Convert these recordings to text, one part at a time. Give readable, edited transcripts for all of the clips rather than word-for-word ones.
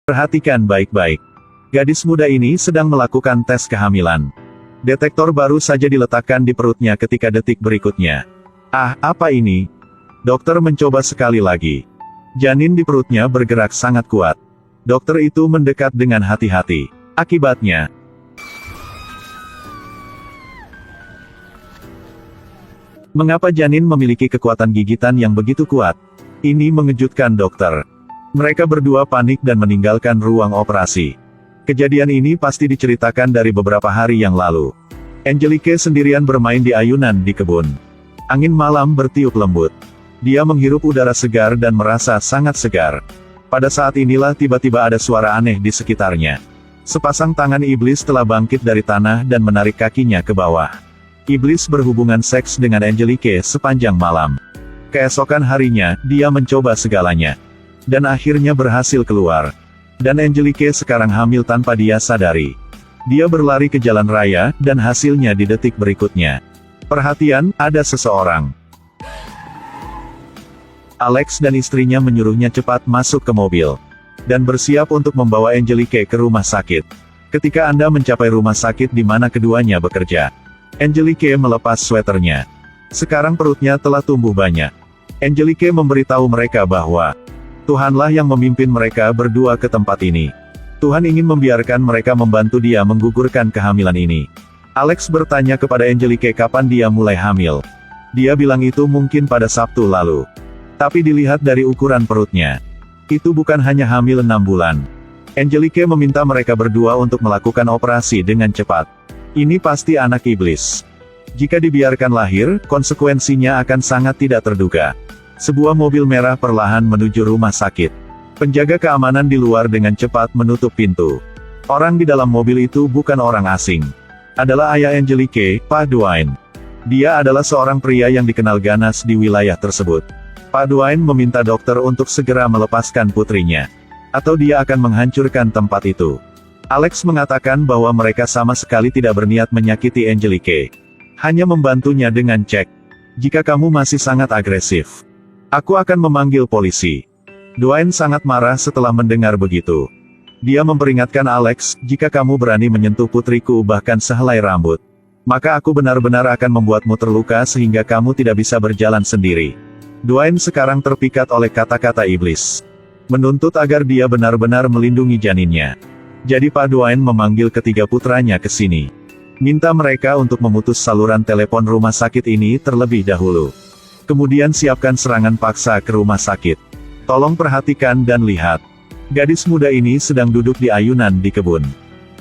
Perhatikan baik-baik. Gadis muda ini sedang melakukan tes kehamilan. Detektor baru saja diletakkan di perutnya ketika detik berikutnya. Ah, apa ini? Dokter mencoba sekali lagi. Janin di perutnya bergerak sangat kuat. Dokter itu mendekat dengan hati-hati. Akibatnya, mengapa janin memiliki kekuatan gigitan yang begitu kuat? Ini mengejutkan dokter. Mereka berdua panik dan meninggalkan ruang operasi. Kejadian ini pasti diceritakan dari beberapa hari yang lalu. Angelique sendirian bermain di ayunan di kebun. Angin malam bertiup lembut. Dia menghirup udara segar dan merasa sangat segar. Pada saat inilah tiba-tiba ada suara aneh di sekitarnya. Sepasang tangan iblis telah bangkit dari tanah dan menarik kakinya ke bawah. Iblis berhubungan seks dengan Angelique sepanjang malam. Keesokan harinya, dia mencoba segalanya. Dan akhirnya berhasil keluar. Dan Angelique sekarang hamil tanpa dia sadari. Dia berlari ke jalan raya, dan hasilnya di detik berikutnya. Perhatian, ada seseorang. Alex dan istrinya menyuruhnya cepat masuk ke mobil. Dan bersiap untuk membawa Angelique ke rumah sakit. Ketika Anda mencapai rumah sakit di mana keduanya bekerja, Angelique melepas sweaternya. Sekarang perutnya telah tumbuh banyak. Angelique memberitahu mereka bahwa Tuhanlah yang memimpin mereka berdua ke tempat ini. Tuhan ingin membiarkan mereka membantu dia menggugurkan kehamilan ini. Alex bertanya kepada Angelique kapan dia mulai hamil. Dia bilang itu mungkin pada Sabtu lalu. Tapi dilihat dari ukuran perutnya, itu bukan hanya hamil 6 bulan. Angelique meminta mereka berdua untuk melakukan operasi dengan cepat. Ini pasti anak iblis. Jika dibiarkan lahir, konsekuensinya akan sangat tidak terduga. Sebuah mobil merah perlahan menuju rumah sakit. Penjaga keamanan di luar dengan cepat menutup pintu. Orang di dalam mobil itu bukan orang asing. Adalah ayah Angelique, Pak Dwayne. Dia adalah seorang pria yang dikenal ganas di wilayah tersebut. Pak Dwayne meminta dokter untuk segera melepaskan putrinya. Atau dia akan menghancurkan tempat itu. Alex mengatakan bahwa mereka sama sekali tidak berniat menyakiti Angelique. Hanya membantunya dengan cek. Jika kamu masih sangat agresif, aku akan memanggil polisi. Dwayne sangat marah setelah mendengar begitu. Dia memperingatkan Alex, jika kamu berani menyentuh putriku bahkan sehelai rambut, maka aku benar-benar akan membuatmu terluka sehingga kamu tidak bisa berjalan sendiri. Dwayne sekarang terpikat oleh kata-kata iblis. Menuntut agar dia benar-benar melindungi janinnya. Jadi Pak Dwayne memanggil ketiga putranya ke sini. Minta mereka untuk memutus saluran telepon rumah sakit ini terlebih dahulu. Kemudian siapkan serangan paksa ke rumah sakit. Tolong perhatikan dan lihat. Gadis muda ini sedang duduk di ayunan di kebun.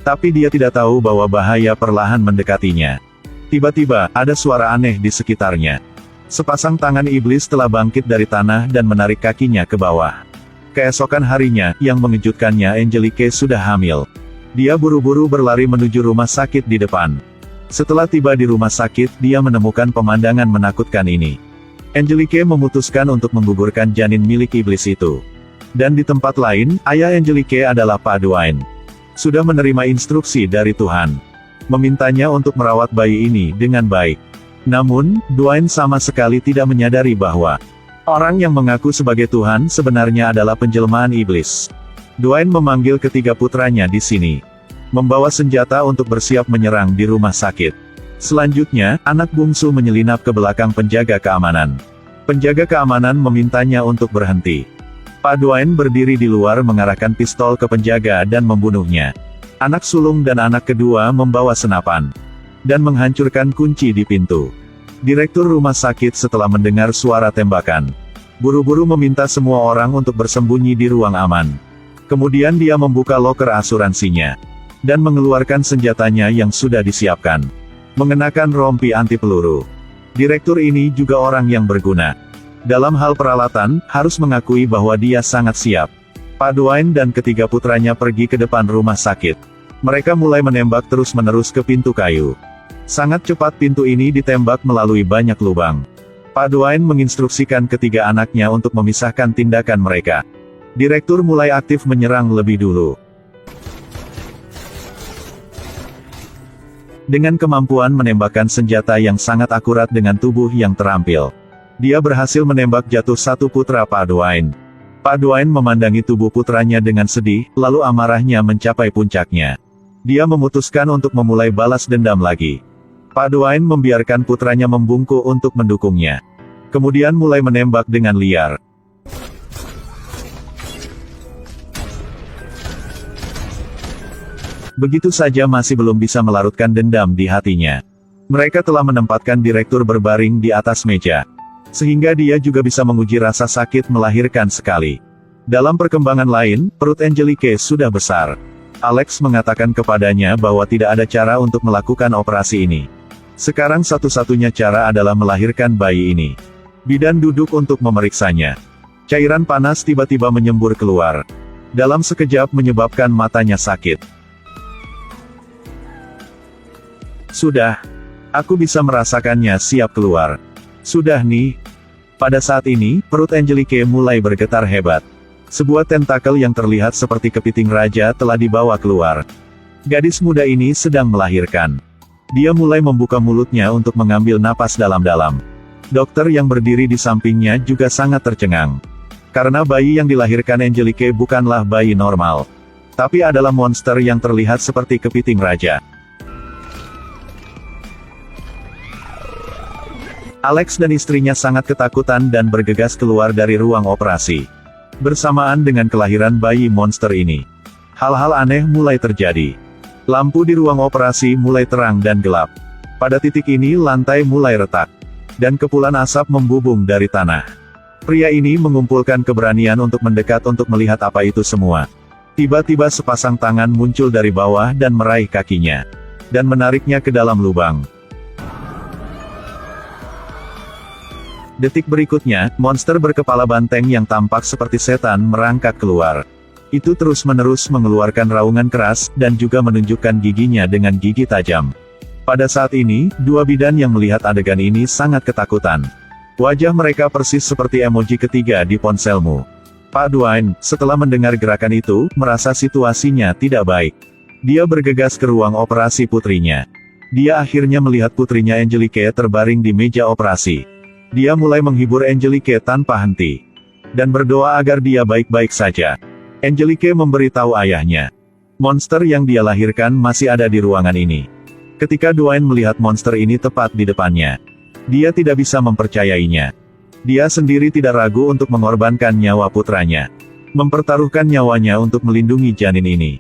Tapi dia tidak tahu bahwa bahaya perlahan mendekatinya. Tiba-tiba, ada suara aneh di sekitarnya. Sepasang tangan iblis telah bangkit dari tanah dan menarik kakinya ke bawah. Keesokan harinya, yang mengejutkannya Angelique sudah hamil. Dia buru-buru berlari menuju rumah sakit di depan. Setelah tiba di rumah sakit, dia menemukan pemandangan menakutkan ini. Angelique memutuskan untuk menggugurkan janin milik iblis itu. Dan di tempat lain, ayah Angelique adalah Pak Dwayne. Sudah menerima instruksi dari Tuhan. Memintanya untuk merawat bayi ini dengan baik. Namun, Dwayne sama sekali tidak menyadari bahwa orang yang mengaku sebagai Tuhan sebenarnya adalah penjelmaan iblis. Dwayne memanggil ketiga putranya di sini. Membawa senjata untuk bersiap menyerang di rumah sakit. Selanjutnya, anak bungsu menyelinap ke belakang penjaga keamanan. Penjaga keamanan memintanya untuk berhenti. Pak Dwayne berdiri di luar mengarahkan pistol ke penjaga dan membunuhnya. Anak sulung dan anak kedua membawa senapan. Dan menghancurkan kunci di pintu. Direktur rumah sakit setelah mendengar suara tembakan, buru-buru meminta semua orang untuk bersembunyi di ruang aman. Kemudian dia membuka loker asuransinya. Dan mengeluarkan senjatanya yang sudah disiapkan. Mengenakan rompi anti peluru. Direktur ini juga orang yang berguna. Dalam hal peralatan, harus mengakui bahwa dia sangat siap. Pak Dwayne dan ketiga putranya pergi ke depan rumah sakit. Mereka mulai menembak terus-menerus ke pintu kayu. Sangat cepat pintu ini ditembak melalui banyak lubang. Pak Dwayne menginstruksikan ketiga anaknya untuk memisahkan tindakan mereka. Direktur mulai aktif menyerang lebih dulu. Dengan kemampuan menembakkan senjata yang sangat akurat dengan tubuh yang terampil, dia berhasil menembak jatuh satu putra Pak Dwayne. Pak Dwayne memandangi tubuh putranya dengan sedih, lalu amarahnya mencapai puncaknya. Dia memutuskan untuk memulai balas dendam lagi. Pak Dwayne membiarkan putranya membungkuk untuk mendukungnya. Kemudian mulai menembak dengan liar. Begitu saja masih belum bisa melarutkan dendam di hatinya. Mereka telah menempatkan direktur berbaring di atas meja. Sehingga dia juga bisa menguji rasa sakit melahirkan sekali. Dalam perkembangan lain, perut Angelique sudah besar. Alex mengatakan kepadanya bahwa tidak ada cara untuk melakukan operasi ini. Sekarang satu-satunya cara adalah melahirkan bayi ini. Bidan duduk untuk memeriksanya. Cairan panas tiba-tiba menyembur keluar. Dalam sekejap menyebabkan matanya sakit. Sudah. Aku bisa merasakannya siap keluar. Sudah nih. Pada saat ini, perut Angelique mulai bergetar hebat. Sebuah tentakel yang terlihat seperti kepiting raja telah dibawa keluar. Gadis muda ini sedang melahirkan. Dia mulai membuka mulutnya untuk mengambil napas dalam-dalam. Dokter yang berdiri di sampingnya juga sangat tercengang. Karena bayi yang dilahirkan Angelique bukanlah bayi normal. Tapi adalah monster yang terlihat seperti kepiting raja. Alex dan istrinya sangat ketakutan dan bergegas keluar dari ruang operasi. Bersamaan dengan kelahiran bayi monster ini, hal-hal aneh mulai terjadi. Lampu di ruang operasi mulai terang dan gelap. Pada titik ini lantai mulai retak. Dan kepulan asap membubung dari tanah. Pria ini mengumpulkan keberanian untuk mendekat untuk melihat apa itu semua. Tiba-tiba sepasang tangan muncul dari bawah dan meraih kakinya. Dan menariknya ke dalam lubang. Detik berikutnya, monster berkepala banteng yang tampak seperti setan merangkak keluar. Itu terus-menerus mengeluarkan raungan keras, dan juga menunjukkan giginya dengan gigi tajam. Pada saat ini, dua bidan yang melihat adegan ini sangat ketakutan. Wajah mereka persis seperti emoji ketiga di ponselmu. Pak Dwayne, setelah mendengar gerakan itu, merasa situasinya tidak baik. Dia bergegas ke ruang operasi putrinya. Dia akhirnya melihat putrinya Angelique terbaring di meja operasi. Dia mulai menghibur Angelique tanpa henti. Dan berdoa agar dia baik-baik saja. Angelique memberitahu ayahnya. Monster yang dia lahirkan masih ada di ruangan ini. Ketika Dwayne melihat monster ini tepat di depannya. Dia tidak bisa mempercayainya. Dia sendiri tidak ragu untuk mengorbankan nyawa putranya. Mempertaruhkan nyawanya untuk melindungi janin ini.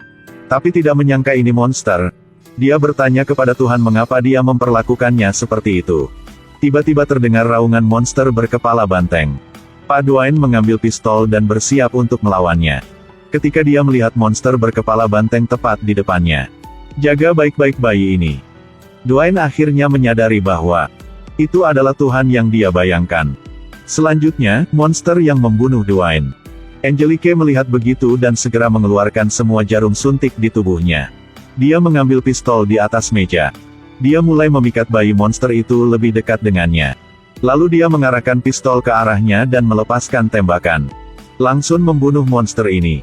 Tapi tidak menyangka ini monster. Dia bertanya kepada Tuhan mengapa dia memperlakukannya seperti itu. Tiba-tiba terdengar raungan monster berkepala banteng. Pak Dwayne mengambil pistol dan bersiap untuk melawannya. Ketika dia melihat monster berkepala banteng tepat di depannya. Jaga baik-baik bayi ini. Dwayne akhirnya menyadari bahwa itu adalah Tuhan yang dia bayangkan. Selanjutnya, monster yang membunuh Dwayne. Angelique melihat begitu dan segera mengeluarkan semua jarum suntik di tubuhnya. Dia mengambil pistol di atas meja. Dia mulai memikat bayi monster itu lebih dekat dengannya. Lalu dia mengarahkan pistol ke arahnya dan melepaskan tembakan. Langsung membunuh monster ini.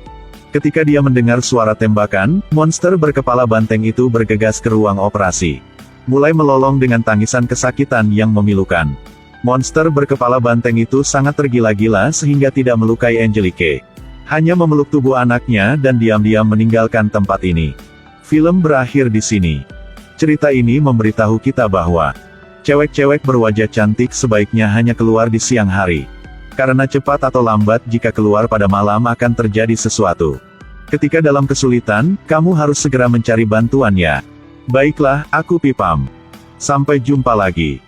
Ketika dia mendengar suara tembakan, monster berkepala banteng itu bergegas ke ruang operasi. Mulai melolong dengan tangisan kesakitan yang memilukan. Monster berkepala banteng itu sangat tergila-gila sehingga tidak melukai Angelique. Hanya memeluk tubuh anaknya dan diam-diam meninggalkan tempat ini. Film berakhir di sini. Cerita ini memberitahu kita bahwa cewek-cewek berwajah cantik sebaiknya hanya keluar di siang hari. Karena cepat atau lambat jika keluar pada malam akan terjadi sesuatu. Ketika dalam kesulitan, kamu harus segera mencari bantuan ya. Baiklah, aku Pipam. Sampai jumpa lagi.